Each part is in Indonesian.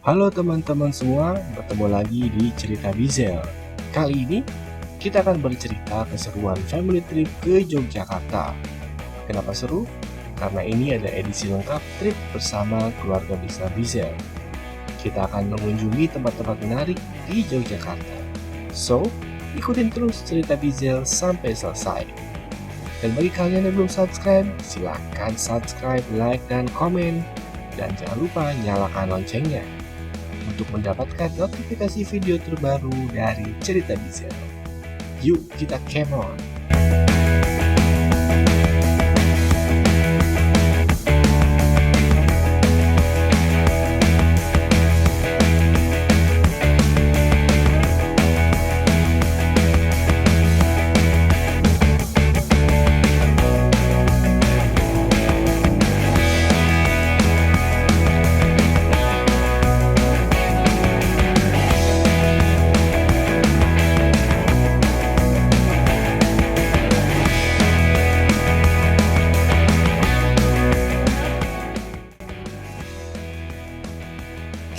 Halo teman-teman semua, bertemu lagi di Cerita Bizel. Kali ini kita akan bercerita keseruan family trip ke Yogyakarta. Kenapa seru? Karena ini ada edisi lengkap trip bersama keluarga besar Bizel. Kita akan mengunjungi tempat-tempat menarik di Yogyakarta. So, ikutin terus Cerita Bizel sampai selesai. Dan bagi kalian yang belum subscribe, silahkan subscribe, like, dan komen. Dan jangan lupa nyalakan loncengnya untuk mendapatkan notifikasi video terbaru dari Cerita Bizel. Yuk kita come on!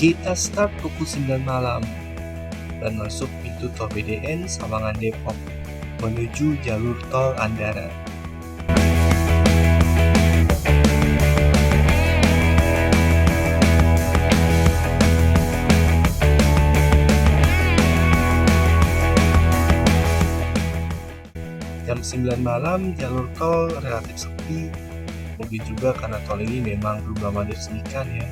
Kita start pukul 9 malam dan masuk pintu tol BDN Sawangan Depok menuju jalur tol Andara. Jam 9 malam jalur tol relatif sepi, mungkin juga karena tol ini memang belum lama diresmikan ya.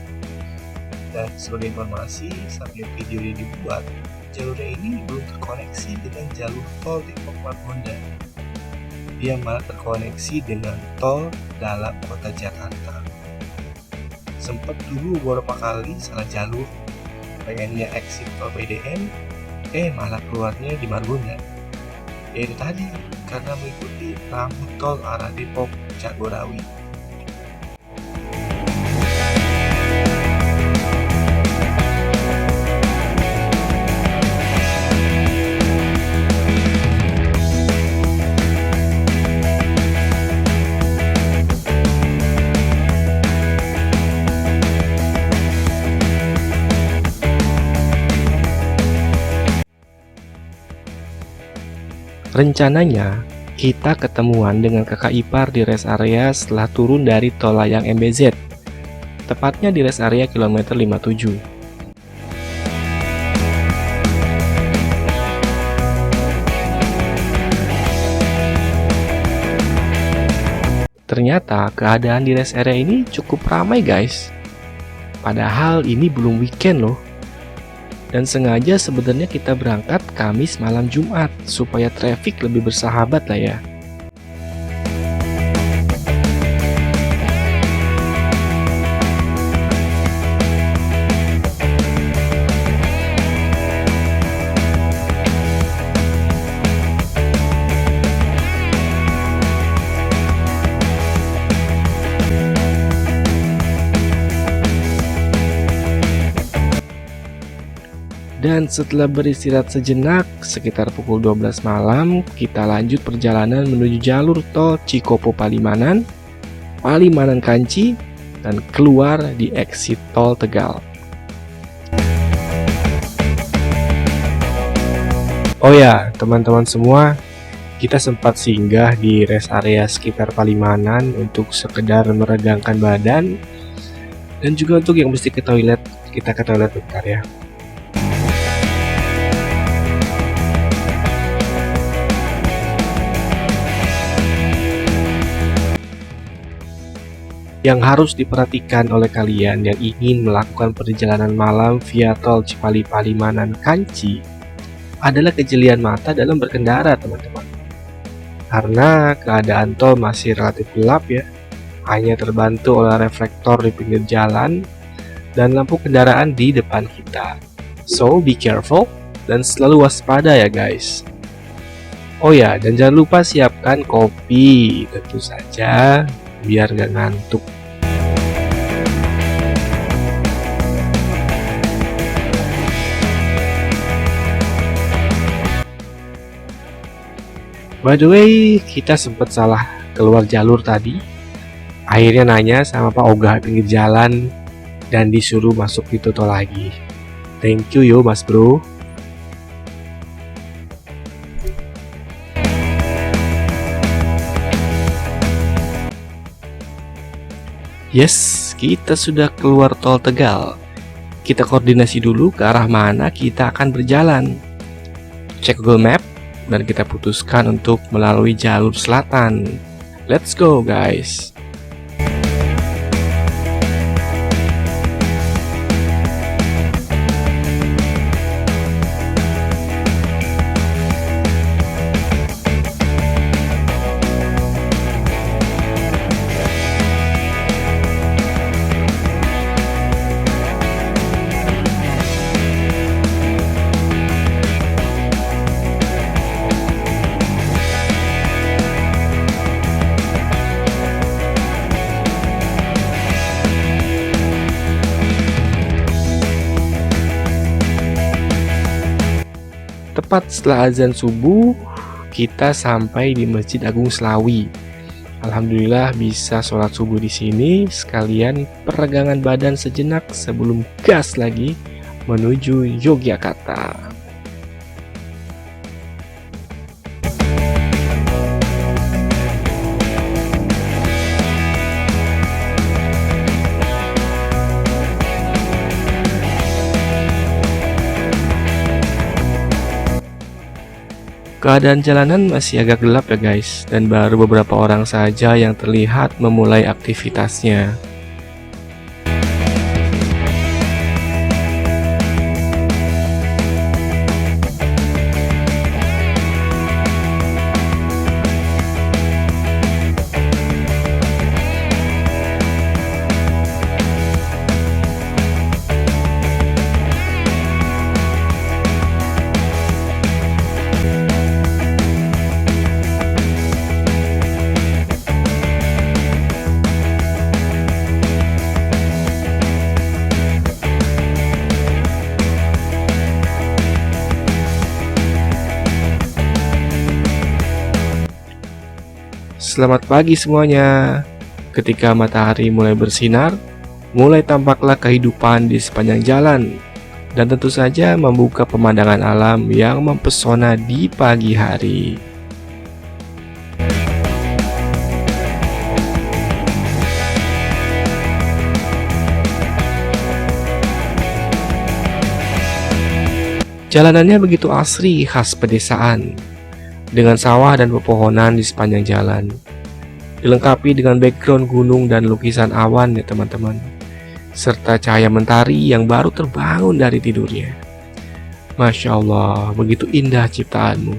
Dan sebagai informasi, saat video ini dibuat, jalurnya ini belum terkoneksi dengan jalur tol Depok Margonda. Dia malah terkoneksi dengan tol dalam kota Jakarta. Sempat dulu beberapa kali salah jalur, pengennya exit tol BDN, malah keluarnya di Margonda. Ya itu tadi, karena mengikuti lampu tol arah Depok Jagorawi. Rencananya, kita ketemuan dengan kakak ipar di rest area setelah turun dari tol layang MBZ, tepatnya di rest area kilometer 57. Ternyata keadaan di rest area ini cukup ramai guys, padahal ini belum weekend loh. Dan sengaja sebenarnya kita berangkat Kamis malam Jumat supaya traffic lebih bersahabat lah ya. Dan setelah beristirahat sejenak, sekitar pukul 12 malam, kita lanjut perjalanan menuju jalur tol Cikopo Palimanan, Palimanan Kanci, dan keluar di exit tol Tegal. Oh ya, teman-teman semua, kita sempat singgah di rest area sekitar Palimanan untuk sekedar meregangkan badan, dan juga untuk yang mesti ke toilet, kita ke toilet bentar ya. Yang harus diperhatikan oleh kalian yang ingin melakukan perjalanan malam via tol Cipali Palimanan Kanci adalah kejelian mata dalam berkendara teman-teman. Karena keadaan tol masih relatif gelap ya, hanya terbantu oleh reflektor di pinggir jalan dan lampu kendaraan di depan kita. So be careful dan selalu waspada ya guys. Oh ya, dan jangan lupa siapkan kopi tentu saja biar gak ngantuk. By the way, kita sempat salah keluar jalur tadi. Akhirnya nanya sama Pak Ogah pinggir jalan, dan disuruh masuk di Toto lagi. Thank you yo Mas Bro. Yes, kita sudah keluar tol Tegal. Kita koordinasi dulu ke arah mana kita akan berjalan. Cek Google Map dan kita putuskan untuk melalui jalur selatan. Let's go guys. Tepat setelah azan subuh, kita sampai di Masjid Agung Slawi. Alhamdulillah bisa sholat subuh di sini, sekalian peregangan badan sejenak sebelum gas lagi menuju Yogyakarta. Keadaan jalanan masih agak gelap ya guys, dan baru beberapa orang saja yang terlihat memulai aktivitasnya. Selamat pagi semuanya. Ketika matahari mulai bersinar, mulai tampaklah kehidupan di sepanjang jalan, dan tentu saja membuka pemandangan alam yang mempesona di pagi hari. Jalanannya begitu asri khas pedesaan, dengan sawah dan pepohonan di sepanjang jalan, dilengkapi dengan background gunung dan lukisan awan ya teman-teman, serta cahaya mentari yang baru terbangun dari tidurnya. Masya Allah, begitu indah ciptaanmu.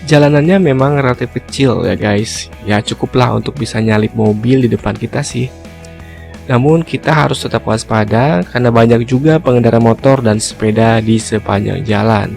Jalanannya memang relatif kecil ya guys, ya cukuplah untuk bisa nyalip mobil di depan kita sih. Namun kita harus tetap waspada karena banyak juga pengendara motor dan sepeda di sepanjang jalan.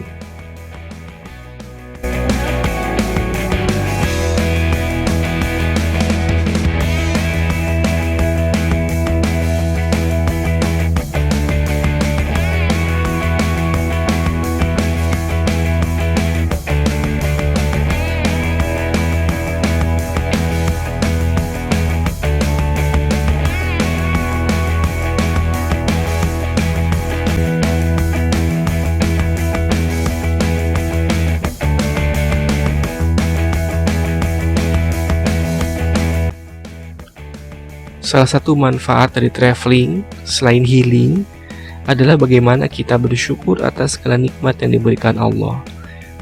Salah satu manfaat dari traveling selain healing adalah bagaimana kita bersyukur atas segala nikmat yang diberikan Allah,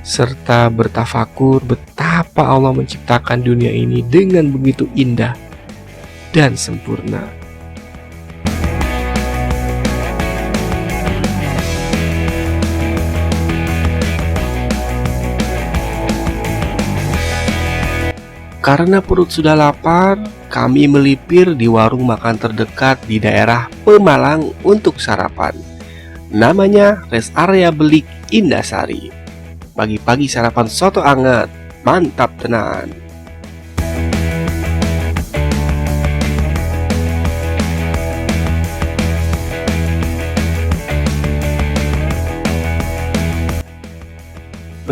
serta bertafakur betapa Allah menciptakan dunia ini dengan begitu indah dan sempurna. Karena perut sudah lapar, kami melipir di warung makan terdekat di daerah Pemalang untuk sarapan. Namanya Rest Area Belik Indasari. Pagi-pagi sarapan soto anget, mantap tenan.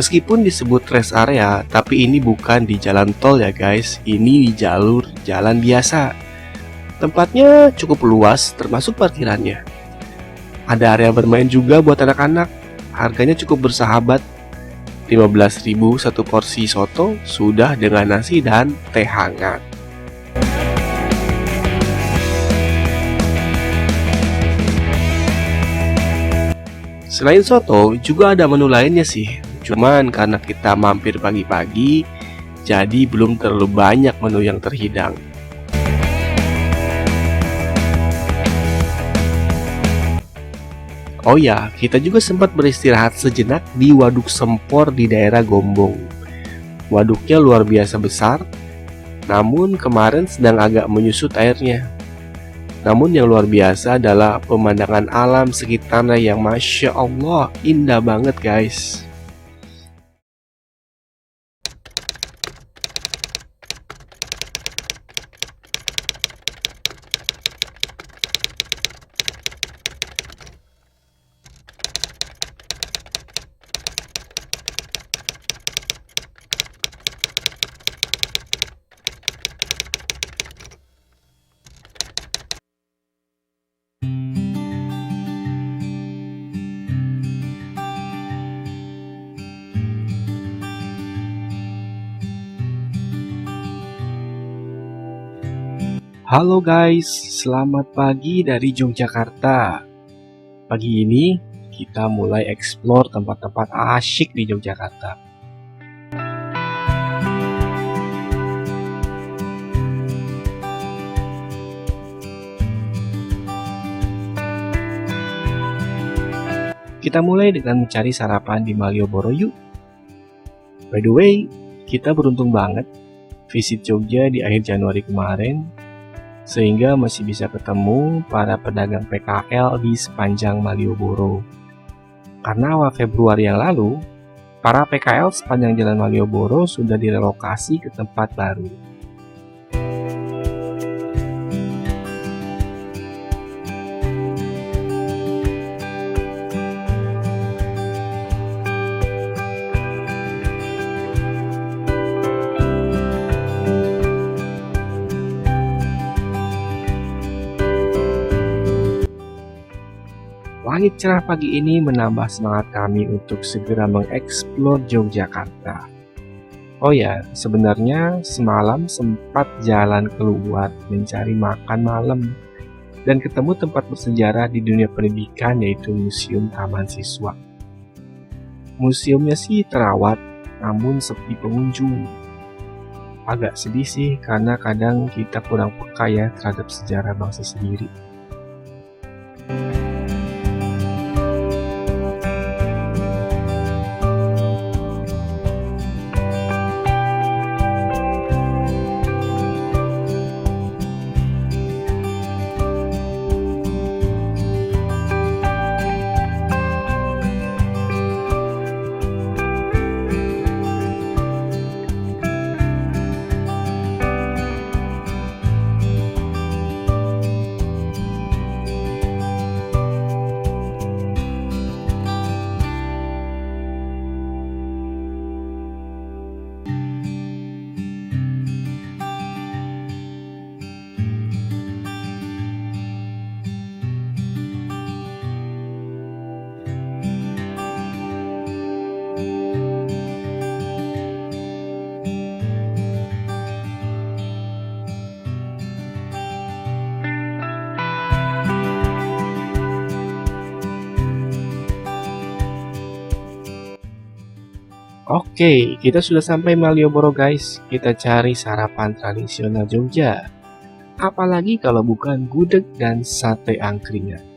Meskipun disebut rest area, tapi ini bukan di jalan tol ya guys, ini di jalur jalan biasa. Tempatnya cukup luas termasuk parkirannya. Ada area bermain juga buat anak-anak. Harganya cukup bersahabat, 15.000 satu porsi soto sudah dengan nasi dan teh hangat. Selain soto, juga ada menu lainnya sih. Cuman karena kita mampir pagi-pagi, jadi belum terlalu banyak menu yang terhidang. Oh ya, kita juga sempat beristirahat sejenak di Waduk Sempor di daerah Gombong. Waduknya luar biasa besar, namun kemarin sedang agak menyusut airnya. Namun yang luar biasa adalah pemandangan alam sekitarnya yang Masya Allah indah banget guys. Halo guys, selamat pagi dari Yogyakarta. Pagi ini kita mulai explore tempat-tempat asyik di Yogyakarta. Kita mulai dengan mencari sarapan di Malioboro yuk. By the way, kita beruntung banget visit Jogja di akhir Januari kemarin, sehingga masih bisa ketemu para pedagang PKL di sepanjang Malioboro. Karena awal Februari yang lalu, para PKL sepanjang jalan Malioboro sudah direlokasi ke tempat baru. Langit cerah pagi ini menambah semangat kami untuk segera mengeksplor Yogyakarta. Oh ya, sebenarnya semalam sempat jalan keluar mencari makan malam dan ketemu tempat bersejarah di dunia pendidikan yaitu Museum Taman Siswa. Museumnya sih terawat, namun sepi pengunjung. Agak sedih sih karena kadang kita kurang peka ya terhadap sejarah bangsa sendiri. Oke, kita sudah sampai Malioboro guys. Kita cari sarapan tradisional Jogja. Apalagi kalau bukan gudeg dan sate angkringan.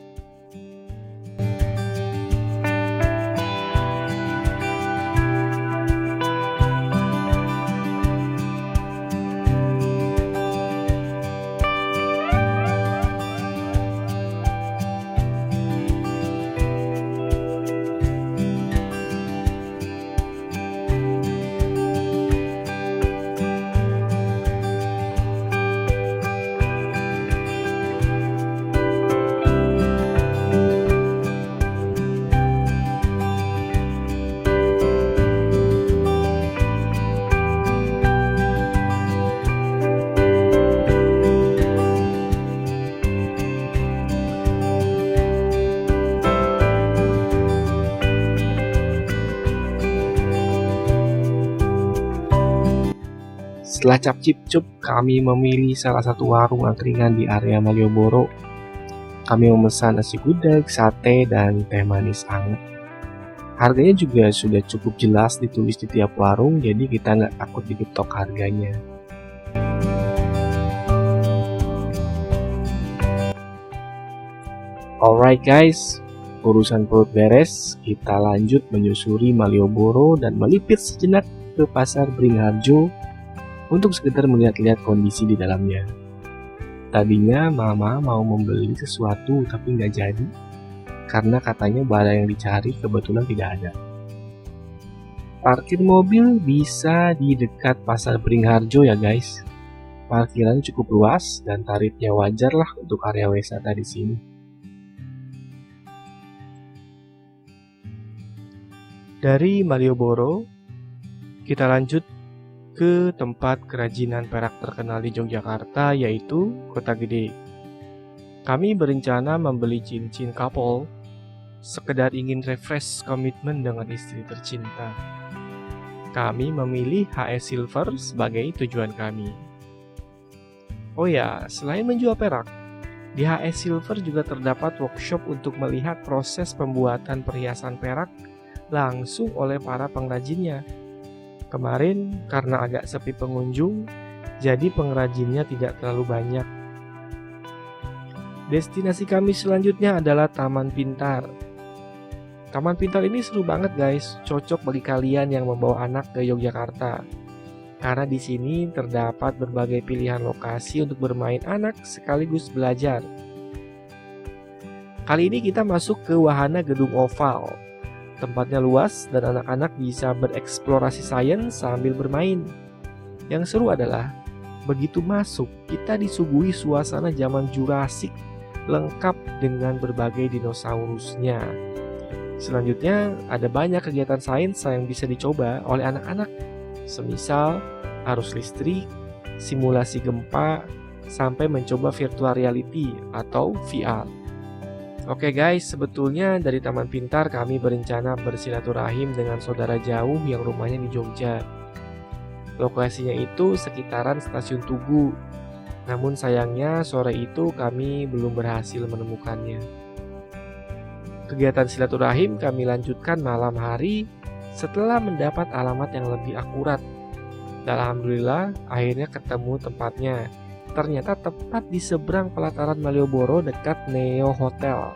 Setelah cap-cip-cup, kami memilih salah satu warung angkringan di area Malioboro. Kami memesan nasi gudeg, sate, dan teh manis hangat. Harganya juga sudah cukup jelas ditulis di tiap warung, jadi kita nggak takut digetok harganya. Alright guys, urusan perut beres, kita lanjut menyusuri Malioboro dan melipir sejenak ke pasar Beringharjo untuk sekedar melihat-lihat kondisi di dalamnya. Tadinya mama mau membeli sesuatu tapi nggak jadi, karena katanya barang yang dicari kebetulan tidak ada. Parkir mobil bisa di dekat pasar Beringharjo ya guys. Parkiran cukup luas dan tarifnya wajar lah untuk area wisata di sini. Dari Malioboro, kita lanjut ke tempat kerajinan perak terkenal di Yogyakarta, yaitu Kota Gede. Kami berencana membeli cincin couple, sekedar ingin refresh komitmen dengan istri tercinta. Kami memilih HS Silver sebagai tujuan kami. Oh ya, selain menjual perak, di HS Silver juga terdapat workshop untuk melihat proses pembuatan perhiasan perak langsung oleh para pengrajinnya. Kemarin karena agak sepi pengunjung, jadi pengrajinnya tidak terlalu banyak. Destinasi kami selanjutnya adalah Taman Pintar. Taman Pintar ini seru banget guys, cocok bagi kalian yang membawa anak ke Yogyakarta. Karena di sini terdapat berbagai pilihan lokasi untuk bermain anak sekaligus belajar. Kali ini kita masuk ke wahana gedung oval. Tempatnya luas dan anak-anak bisa bereksplorasi sains sambil bermain. Yang seru adalah, begitu masuk, kita disuguhi suasana zaman Jurassic lengkap dengan berbagai dinosaurusnya. Selanjutnya, ada banyak kegiatan sains yang bisa dicoba oleh anak-anak. Semisal, arus listrik, simulasi gempa, sampai mencoba virtual reality atau VR. Oke guys, sebetulnya dari Taman Pintar kami berencana bersilaturahim dengan saudara jauh yang rumahnya di Jogja. Lokasinya itu sekitaran Stasiun Tugu. Namun sayangnya sore itu kami belum berhasil menemukannya. Kegiatan silaturahim kami lanjutkan malam hari setelah mendapat alamat yang lebih akurat. Dan alhamdulillah akhirnya ketemu tempatnya. Ternyata tepat di seberang pelataran Malioboro dekat Neo Hotel.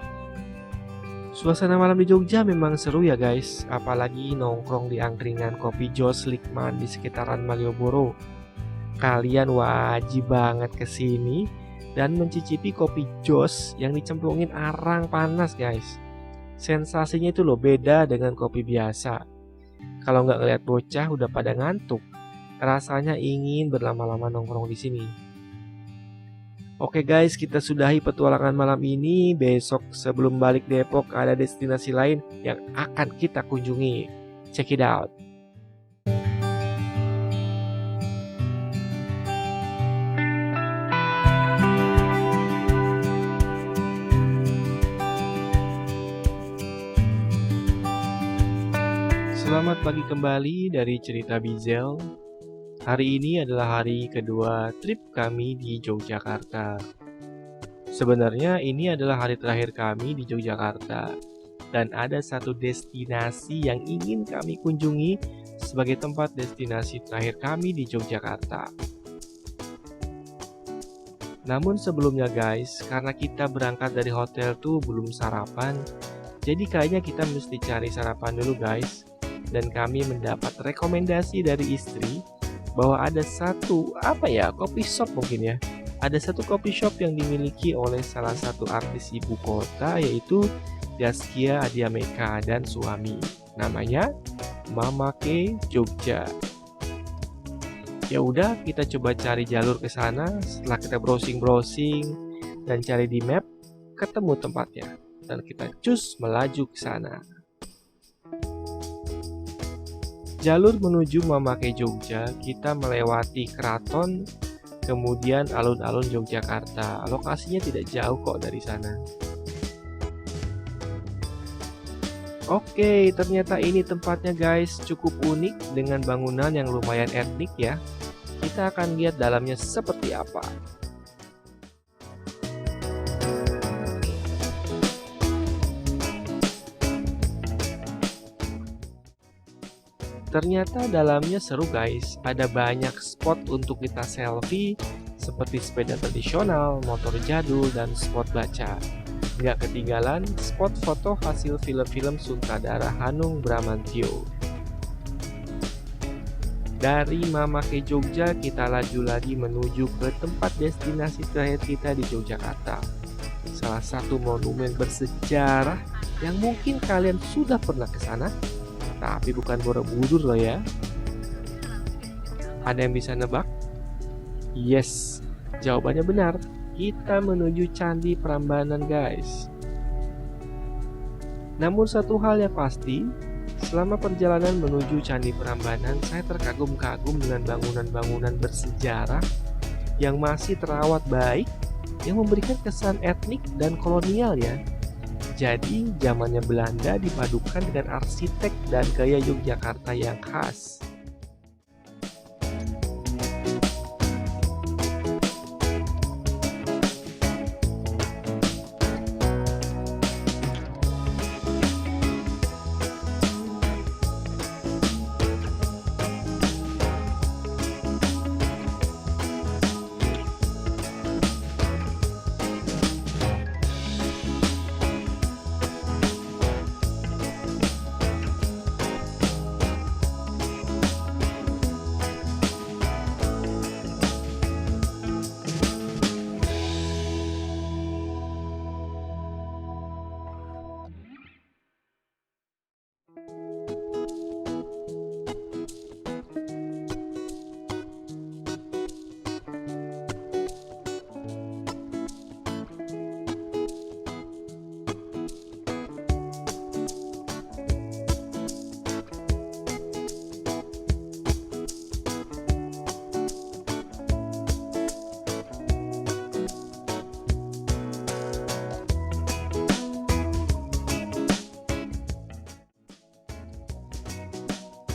Suasana malam di Jogja memang seru ya guys, apalagi nongkrong di angkringan kopi Jos Likman di sekitaran Malioboro. Kalian wajib banget kesini dan mencicipi kopi Jos yang dicemplungin arang panas guys. Sensasinya itu loh beda dengan kopi biasa. Kalau nggak ngeliat bocah udah pada ngantuk, rasanya ingin berlama-lama nongkrong di sini. Oke guys, kita sudahi petualangan malam ini. Besok sebelum balik Depok ada destinasi lain yang akan kita kunjungi. Check it out. Selamat pagi kembali dari Cerita Bizel. Hari ini adalah hari kedua trip kami di Yogyakarta. Sebenarnya ini adalah hari terakhir kami di Yogyakarta. Dan ada satu destinasi yang ingin kami kunjungi sebagai tempat destinasi terakhir kami di Yogyakarta. Namun sebelumnya guys, karena kita berangkat dari hotel tuh belum sarapan, jadi kayaknya kita mesti cari sarapan dulu guys. Dan kami mendapat rekomendasi dari istri bahwa ada satu kopi shop mungkin ya. Ada satu coffee shop yang dimiliki oleh salah satu artis ibu kota, yaitu Zaskia Adiameka dan suami. Namanya Mama K Jogja. Ya udah, kita coba cari jalur ke sana. Setelah kita browsing dan cari di map, ketemu tempatnya dan kita cus melaju ke sana. Jalur menuju Mama K Jogja, kita melewati keraton, kemudian alun-alun Yogyakarta. Lokasinya tidak jauh kok dari sana. Oke, ternyata ini tempatnya guys, cukup unik dengan bangunan yang lumayan etnik ya. Kita kita akan lihat dalamnya seperti apa. Ternyata dalamnya seru guys, ada banyak spot untuk kita selfie seperti sepeda tradisional, motor jadul, dan spot baca. Nggak ketinggalan spot foto hasil film-film sutradara Hanung Bramantyo. Dari Mamake Jogja kita laju lagi menuju ke tempat destinasi terakhir kita di Yogyakarta. Salah satu monumen bersejarah yang mungkin kalian sudah pernah ke sana. Tapi bukan Borobudur loh ya. Ada yang bisa nebak? Yes, jawabannya benar. Kita menuju Candi Prambanan guys. Namun satu hal yang pasti, selama perjalanan menuju Candi Prambanan, saya terkagum-kagum dengan bangunan-bangunan bersejarah yang masih terawat baik, yang memberikan kesan etnik dan kolonial ya. Jadi, zamannya Belanda dipadukan dengan arsitek dan gaya Yogyakarta yang khas.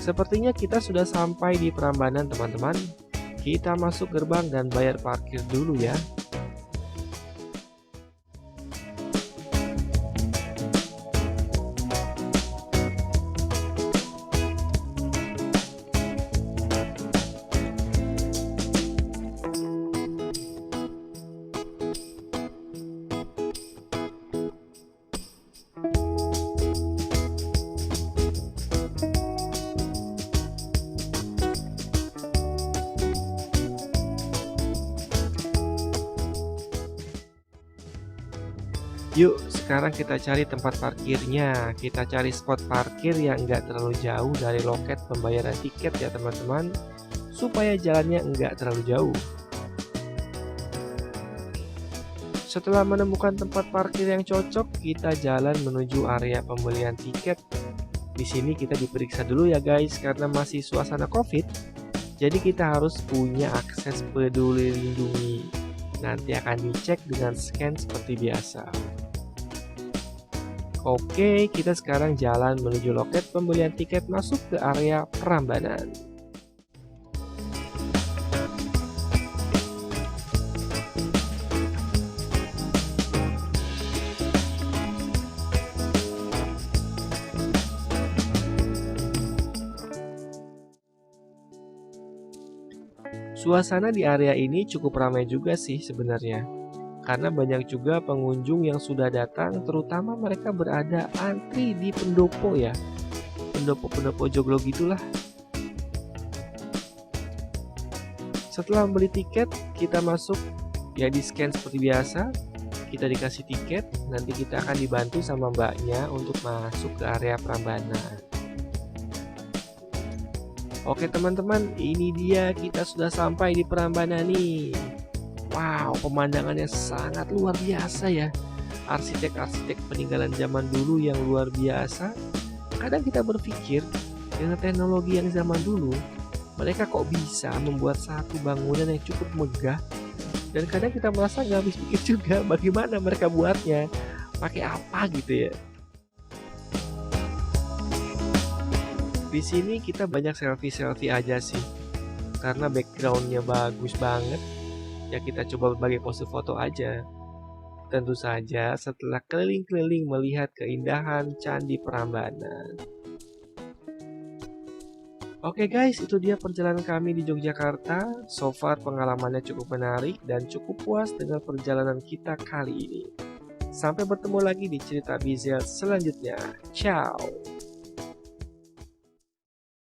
Sepertinya kita sudah sampai di Prambanan teman-teman. Kita masuk gerbang dan bayar parkir dulu ya. Yuk, sekarang kita cari tempat parkirnya. Kita cari spot parkir yang nggak terlalu jauh dari loket pembayaran tiket ya teman-teman, supaya jalannya nggak terlalu jauh. Setelah menemukan tempat parkir yang cocok, kita jalan menuju area pembelian tiket. Di sini kita diperiksa dulu ya guys, karena masih suasana COVID. Jadi kita harus punya akses Peduli Lindungi. Nanti akan dicek dengan scan seperti biasa. Oke, kita sekarang jalan menuju loket pembelian tiket masuk ke area Prambanan. Suasana di area ini cukup ramai juga sih sebenarnya. Karena banyak juga pengunjung yang sudah datang, terutama mereka berada antri di pendopo ya. Pendopo-pendopo joglo gitulah. Setelah membeli tiket, kita masuk ya, di scan seperti biasa. Kita dikasih tiket, nanti kita akan dibantu sama mbaknya untuk masuk ke area Prambanan. Oke teman-teman, ini dia kita sudah sampai di Prambanan nih. Wow, pemandangannya sangat luar biasa ya. Arsitek-arsitek peninggalan zaman dulu yang luar biasa. Kadang kita berpikir, dengan teknologi yang zaman dulu, mereka kok bisa membuat satu bangunan yang cukup megah. Dan kadang kita merasa nggak habis pikir juga bagaimana mereka buatnya. Pakai apa gitu ya. Di sini kita banyak selfie-selfie aja sih. karena backgroundnya bagus banget. Ya kita coba berbagai pose foto aja. Tentu saja setelah keliling-keliling melihat keindahan Candi Prambanan. Oke guys, itu dia perjalanan kami di Yogyakarta. So far pengalamannya cukup menarik dan cukup puas dengan perjalanan kita kali ini. Sampai bertemu lagi di cerita Bizel selanjutnya. Ciao!